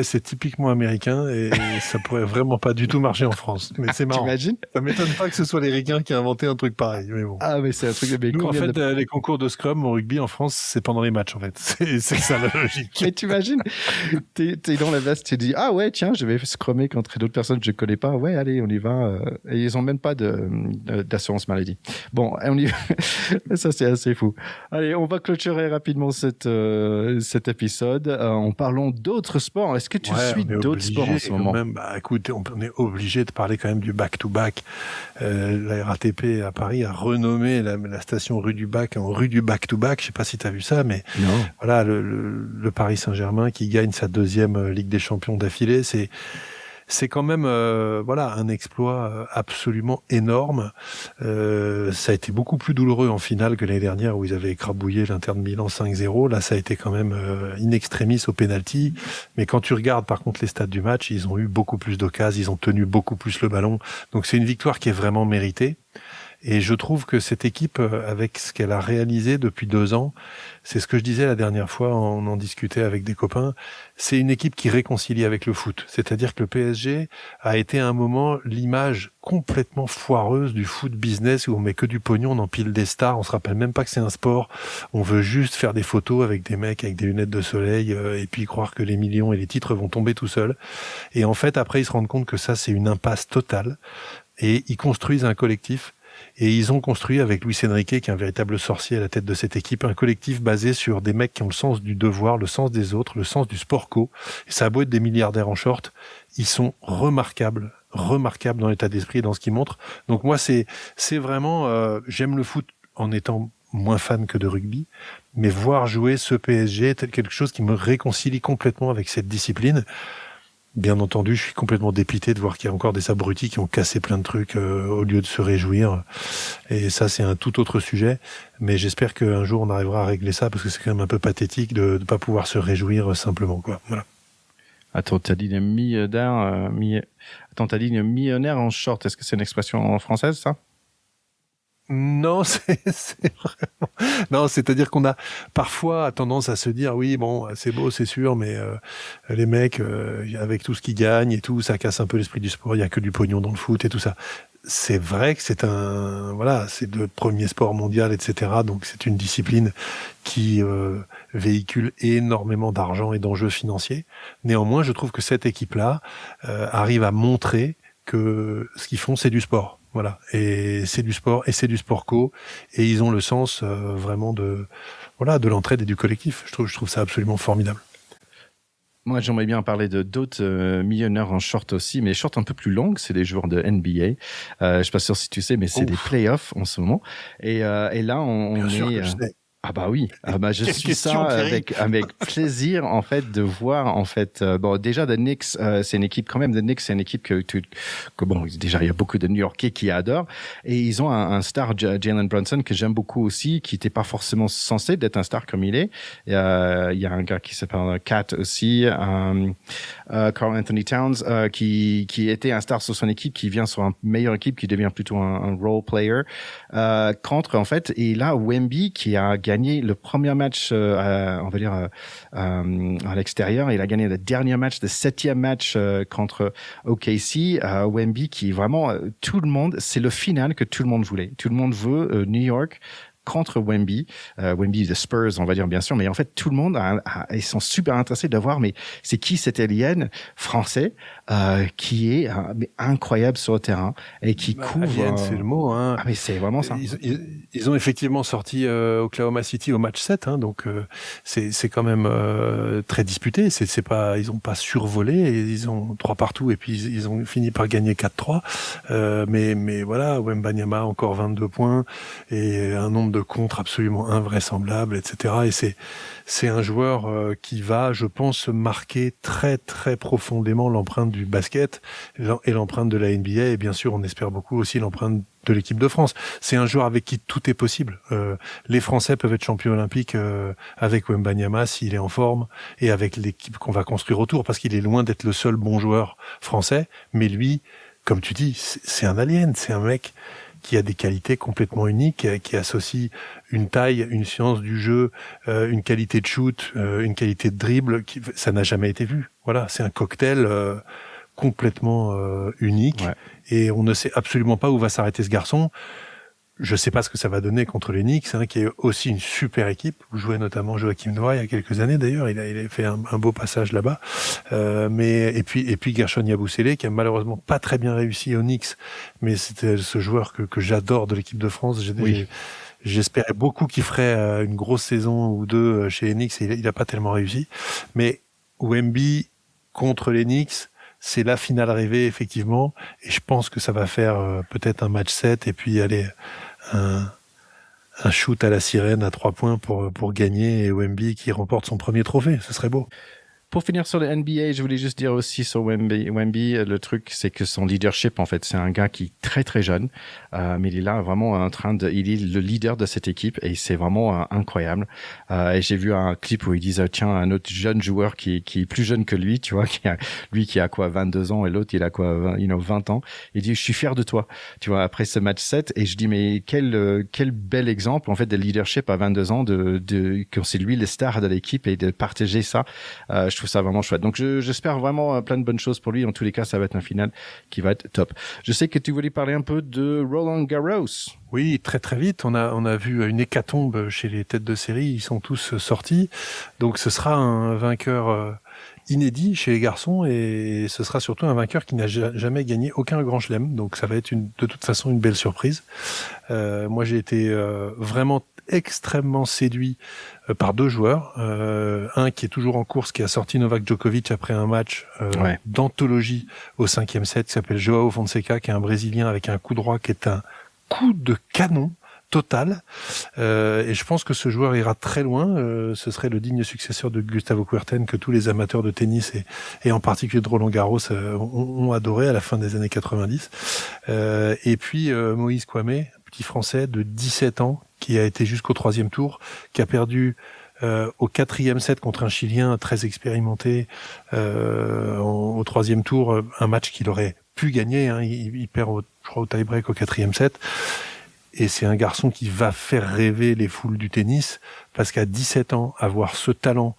C'est typiquement américain et ça pourrait vraiment pas du tout marcher en France. Mais c'est marrant.
T'imagines?
Ça m'étonne pas que ce soit les Ricains qui aient inventé un truc pareil. Mais bon.
Ah, mais c'est un truc de
Nous, en fait, les concours de scrum au rugby en France, c'est pendant les matchs, en fait. C'est ça la logique.
Mais t'imagines? T'es dans la veste, tu dis, ah ouais, tiens, je vais scrummer contre d'autres personnes que je connais pas. Ouais, allez, on y va. Et ils ont même pas d'assurance maladie. Bon, on y va. Ça, c'est assez fou. Allez, on va clôturer rapidement cet épisode en parlant d'autres sports. Est-ce que tu suis d'autres sports en ce moment?
Même, écoute, on est obligé de parler quand même du back-to-back. La RATP à Paris a renommé la station rue du Bac en rue du back-to-back. Je sais pas si tu as vu ça, mais
non.
Voilà, le Paris Saint-Germain qui gagne sa 2e Ligue des Champions d'affilée, c'est quand même un exploit absolument énorme. Ça a été beaucoup plus douloureux en finale que l'année dernière où ils avaient écrabouillé l'Inter de Milan 5-0. Là, ça a été quand même in extremis au penalty. Mais quand tu regardes par contre les stats du match, ils ont eu beaucoup plus d'occasions, ils ont tenu beaucoup plus le ballon. Donc c'est une victoire qui est vraiment méritée. Et je trouve que cette équipe, avec ce qu'elle a réalisé depuis 2 ans, c'est ce que je disais la dernière fois, on en discutait avec des copains, c'est une équipe qui réconcilie avec le foot. C'est-à-dire que le PSG a été à un moment l'image complètement foireuse du foot business où on met que du pognon, on empile des stars, on se rappelle même pas que c'est un sport, on veut juste faire des photos avec des mecs avec des lunettes de soleil et puis croire que les millions et les titres vont tomber tout seuls. Et en fait, après, ils se rendent compte que ça, c'est une impasse totale et ils construisent un collectif Et ils ont construit avec Luis Enrique, qui est un véritable sorcier à la tête de cette équipe, un collectif basé sur des mecs qui ont le sens du devoir, le sens des autres, le sens du sport co. Et ça a beau être des milliardaires en short, ils sont remarquables dans l'état d'esprit et dans ce qu'ils montrent. Donc moi, c'est vraiment, j'aime le foot en étant moins fan que de rugby, mais voir jouer ce PSG est quelque chose qui me réconcilie complètement avec cette discipline. Bien entendu, je suis complètement dépité de voir qu'il y a encore des abrutis qui ont cassé plein de trucs au lieu de se réjouir. Et ça, c'est un tout autre sujet. Mais j'espère qu'un jour, on arrivera à régler ça, parce que c'est quand même un peu pathétique de ne pas pouvoir se réjouir simplement, quoi. Voilà.
Attends, t'as dit t'as dit millionnaire en short. Est-ce que c'est une expression française, ça?
Non, c'est vraiment... Non, c'est-à-dire qu'on a parfois tendance à se dire, oui, bon, c'est beau, c'est sûr, mais les mecs, avec tout ce qu'ils gagnent et tout, ça casse un peu l'esprit du sport, il y a que du pognon dans le foot et tout ça. C'est vrai que c'est c'est le premier sport mondial, etc. Donc c'est une discipline qui véhicule énormément d'argent et d'enjeux financiers. Néanmoins, je trouve que cette équipe-là arrive à montrer que ce qu'ils font, c'est du sport. Voilà, et c'est du sport, et c'est du sport co, et ils ont le sens vraiment de l'entraide et du collectif. Je trouve ça absolument formidable.
Moi, j'aimerais bien parler de d'autres millionnaires en short aussi, mais short un peu plus longues, c'est des joueurs de NBA. Je suis pas sûr si tu sais, mais c'est des playoffs en ce moment. Et là, on est... Ah bah oui, je suis ça avec plaisir en fait de voir en fait bon déjà the Knicks c'est une équipe quand même, the Knicks c'est une équipe que bon déjà il y a beaucoup de New-Yorkais qui adorent, et ils ont un star Jalen Brunson que j'aime beaucoup aussi, qui n'était pas forcément censé d'être un star comme il est. Il y a un gars qui s'appelle Kat aussi, Karl Anthony Towns qui était un star sur son équipe, qui vient sur une meilleure équipe, qui devient plutôt un role player contre en fait. Et là Wemby qui a gagné le premier match, on va dire à l'extérieur. Il a gagné le dernier match, le 7e match contre OKC. Wemby qui vraiment tout le monde, c'est le final que tout le monde voulait. Tout le monde veut New York contre Wemby. Wemby the Spurs, on va dire bien sûr, mais en fait tout le monde ils sont super intéressés de voir, mais c'est qui cet alien français qui est incroyable sur le terrain et qui couvre.
Alien, c'est le mot. Hein.
Ah mais c'est vraiment ça.
Ils ont effectivement sorti Oklahoma City au match 7, hein, donc c'est quand même très disputé. C'est pas, ils ont pas survolé, ils ont 3 partout et puis ils ont fini par gagner 4-3. Mais voilà, Wembanyama encore 22 points et un nombre de contres absolument invraisemblables, etc. Et c'est un joueur qui va, je pense, marquer très très profondément l'empreinte du basket et l'empreinte de la NBA, et bien sûr on espère beaucoup aussi l'empreinte de l'équipe de France. C'est un joueur avec qui tout est possible. Les Français peuvent être champions olympiques avec Wembanyama s'il est en forme, et avec l'équipe qu'on va construire autour, parce qu'il est loin d'être le seul bon joueur français, mais lui, comme tu dis, c'est un alien, c'est un mec qui a des qualités complètement uniques, qui associe une taille, une science du jeu, une qualité de shoot, une qualité de dribble, ça n'a jamais été vu. Voilà, c'est un cocktail complètement unique, ouais. Et on ne sait absolument pas où va s'arrêter ce garçon. Je sais pas ce que ça va donner contre les Knicks, hein, qui est aussi une super équipe, où jouait notamment Joachim Noah il y a quelques années d'ailleurs, il a fait un beau passage là-bas. Et puis Gershon Yabusele, qui a malheureusement pas très bien réussi aux Knicks, mais c'était ce joueur que j'adore de l'équipe de France. J'espérais beaucoup qu'il ferait une grosse saison ou deux chez les Knicks, et il a pas tellement réussi. Mais Wemby contre les Knicks, c'est la finale rêvée, effectivement, et je pense que ça va faire peut-être un match 7, et puis aller un shoot à la sirène à 3 points pour gagner, et Wemby qui remporte son premier trophée. Ce serait beau.
Pour finir sur le NBA, je voulais juste dire aussi sur Wemby, le truc, c'est que son leadership, en fait, c'est un gars qui est très très jeune, mais il est là vraiment il est le leader de cette équipe, et c'est vraiment incroyable. Et j'ai vu un clip où il disait, tiens, un autre jeune joueur qui est plus jeune que lui, tu vois, qui a quoi, 22 ans, et l'autre, il a quoi, 20 ans. Il dit, je suis fier de toi, tu vois, après ce match 7, et je dis, mais quel bel exemple, en fait, de leadership à 22 ans, que c'est lui le star de l'équipe, et de partager ça. Je trouve ça vraiment chouette. Donc j'espère vraiment plein de bonnes choses pour lui. En tous les cas, ça va être un final qui va être top. Je sais que tu voulais parler un peu de Roland Garros.
Oui, très très vite. On a vu une hécatombe chez les têtes de série. Ils sont tous sortis. Donc ce sera un vainqueur inédit chez les garçons et ce sera surtout un vainqueur qui n'a jamais gagné aucun grand chelem. Donc ça va être de toute façon une belle surprise. Moi j'ai été vraiment extrêmement séduit par deux joueurs. Un qui est toujours en course, qui a sorti Novak Djokovic après un match d'anthologie au 5e set, qui s'appelle Joao Fonseca, qui est un Brésilien avec un coup droit qui est un coup de canon total. Et je pense que ce joueur ira très loin. Ce serait le digne successeur de Gustavo Kuerten que tous les amateurs de tennis et en particulier de Roland Garros ont adoré à la fin des années 90. Et puis Moïse Kouamé, petit Français de 17 ans, qui a été jusqu'au 3e tour, qui a perdu au 4e set contre un Chilien très expérimenté au 3e tour, un match qu'il aurait pu gagner. Hein. Il perd, je crois, au tie-break au 4e set. Et c'est un garçon qui va faire rêver les foules du tennis, parce qu'à 17 ans, avoir ce talent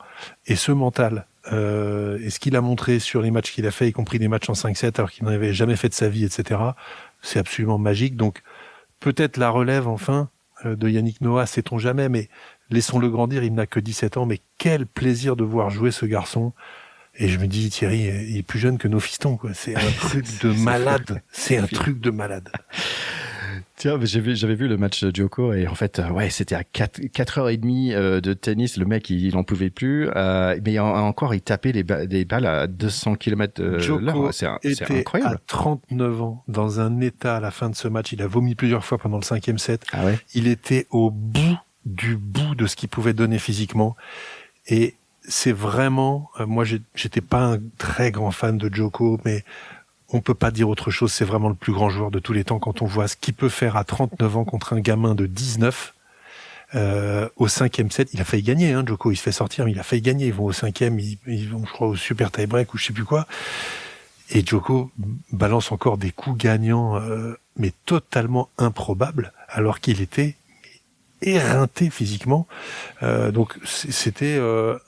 et ce mental, et ce qu'il a montré sur les matchs qu'il a fait, y compris des matchs en 5-7, alors qu'il n'en avait jamais fait de sa vie, etc., c'est absolument magique. Donc, peut-être la relève, enfin, de Yannick Noah, sait-on jamais, mais laissons-le grandir, il n'a que 17 ans, mais quel plaisir de voir jouer ce garçon. Et je me dis, Thierry, il est plus jeune que nos fistons, quoi. C'est un truc de malade. C'est un truc de malade.
Tiens, j'avais vu le match de Djoko et en fait, c'était à 4h30 de tennis. Le mec, il en pouvait plus. Mais encore, il tapait des balles à 200 km l'heure. C'est incroyable.
À 39 ans, dans un état à la fin de ce match. Il a vomi plusieurs fois pendant le 5e set.
Ah ouais.
Il était au bout de ce qu'il pouvait donner physiquement. Et c'est vraiment, moi, j'étais pas un très grand fan de Djoko, mais on peut pas dire autre chose, c'est vraiment le plus grand joueur de tous les temps quand on voit ce qu'il peut faire à 39 ans contre un gamin de 19. Au 5e set, il a failli gagner, hein, Djoko, il se fait sortir, mais il a failli gagner. Ils vont au 5e, ils vont, je crois, au super tie-break ou je sais plus quoi. Et Djoko balance encore des coups gagnants, mais totalement improbables, alors qu'il était éreinté physiquement. Donc c'était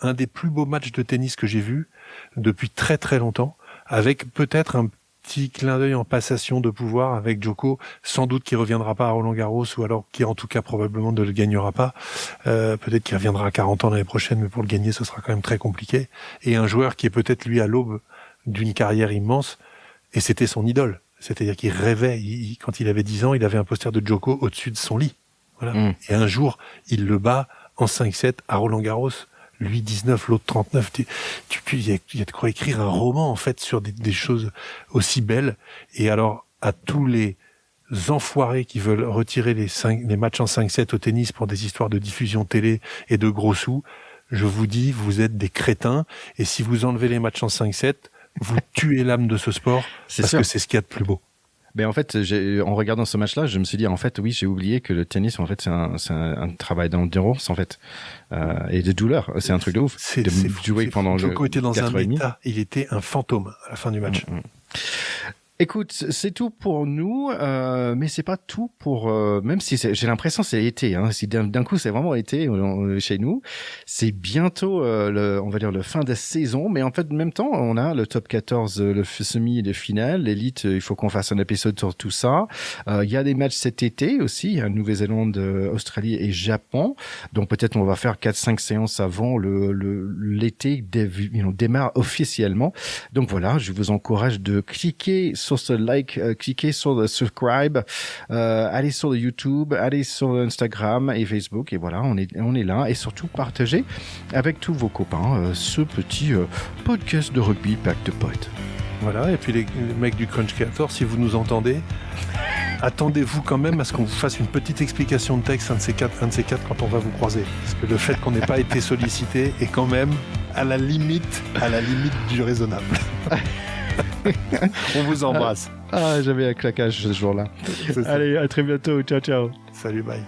un des plus beaux matchs de tennis que j'ai vu depuis très très longtemps, avec peut-être un petit clin d'œil en passation de pouvoir avec Djoko, sans doute qu'il reviendra pas à Roland-Garros, ou alors qui en tout cas probablement ne le gagnera pas. Peut-être qu'il reviendra à 40 ans l'année prochaine, mais pour le gagner, ce sera quand même très compliqué. Et un joueur qui est peut-être lui à l'aube d'une carrière immense, et c'était son idole. C'est-à-dire qu'il rêvait, quand il avait 10 ans, il avait un poster de Djoko au-dessus de son lit. Voilà. Et un jour, il le bat en 5-7 à Roland-Garros. Lui 19, l'autre 39. Il y a de quoi écrire un roman, en fait, sur des choses aussi belles. Et alors, à tous les enfoirés qui veulent retirer les matchs en 5-7 au tennis pour des histoires de diffusion télé et de gros sous, je vous dis, vous êtes des crétins. Et si vous enlevez les matchs en 5-7, vous tuez l'âme de ce sport, parce que c'est ce qu'il y a de plus beau.
Mais en fait, en regardant ce match-là, je me suis dit, en fait, oui, j'ai oublié que le tennis, en fait, c'est un travail d'endurance, en fait, et de douleur. C'est un truc de ouf.
C'est
jouer pendant
Djoko était dans un état, il était un fantôme à la fin du match.
Écoute, c'est tout pour nous, mais c'est pas tout pour. Même si j'ai l'impression que c'est été, hein, si d'un coup c'est vraiment été chez nous, c'est bientôt on va dire le fin de saison, mais en fait, en même temps, on a le top 14, le semi et le final, l'élite. Il faut qu'on fasse un épisode sur tout ça. Il y a des matchs cet été aussi, il y a Nouvelle-Zélande, Australie et Japon. Donc peut-être on va faire 4-5 séances avant l'été démarre officiellement. Donc voilà, je vous encourage de cliquer sur ce like, cliquez sur le subscribe, allez sur le YouTube, allez sur Instagram et Facebook, et voilà, on est là, et surtout partagez avec tous vos copains ce petit podcast de rugby Pack de Potes.
Voilà, et puis les mecs du Crunch Creator, si vous nous entendez, attendez-vous quand même à ce qu'on vous fasse une petite explication de texte, un de ces quatre quand on va vous croiser. Parce que le fait qu'on n'ait pas été sollicité est quand même à la limite du raisonnable. On vous embrasse.
J'avais un claquage ce jour-là. Allez, à très bientôt. Ciao, ciao.
Salut, bye.